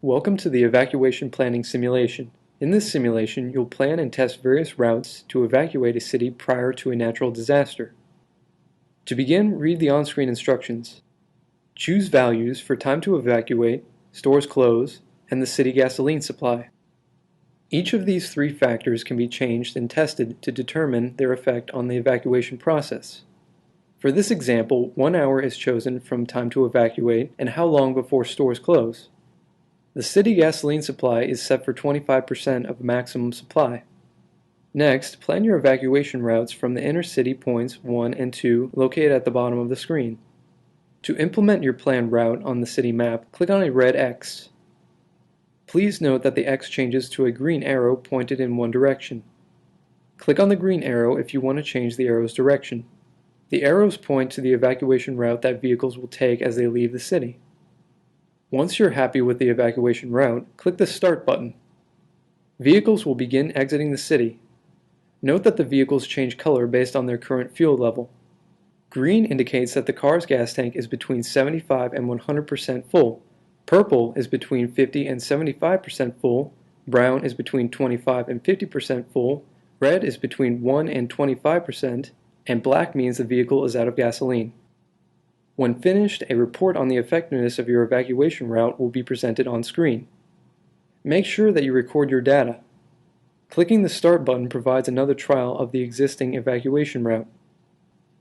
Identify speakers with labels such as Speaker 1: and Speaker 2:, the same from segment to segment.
Speaker 1: Welcome to the evacuation planning simulation. In this simulation, you'll plan and test various routes to evacuate a city prior to a natural disaster. To begin, read the on-screen instructions. Choose values for time to evacuate, stores close, and the city gasoline supply. Each of these three factors can be changed and tested to determine their effect on the evacuation process. For this example, 1 hour is chosen from time to evacuate and how long before stores close. The city gasoline supply is set for 25% of maximum supply. Next, plan your evacuation routes from the inner city points 1 and 2 located at the bottom of the screen. To implement your planned route on the city map, click on a red X. Please note that the X changes to a green arrow pointed in one direction. Click on the green arrow if you want to change the arrow's direction. The arrows point to the evacuation route that vehicles will take as they leave the city. Once you're happy with the evacuation route, click the Start button. Vehicles will begin exiting the city. Note that the vehicles change color based on their current fuel level. Green indicates that the car's gas tank is between 75 and 100% full. Purple is between 50 and 75% full. Brown is between 25 and 50% full. Red is between 1 and 25%. And black means the vehicle is out of gasoline. When finished, a report on the effectiveness of your evacuation route will be presented on screen. Make sure that you record your data. Clicking the Start button provides another trial of the existing evacuation route.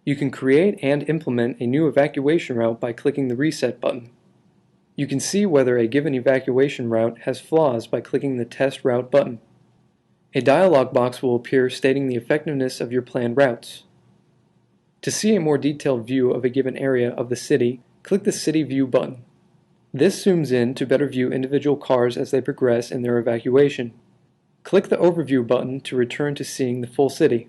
Speaker 1: You can create and implement a new evacuation route by clicking the Reset button. You can see whether a given evacuation route has flaws by clicking the Test Route button. A dialog box will appear stating the effectiveness of your planned routes. To see a more detailed view of a given area of the city, click the City View button. This zooms in to better view individual cars as they progress in their evacuation. Click the Overview button to return to seeing the full city.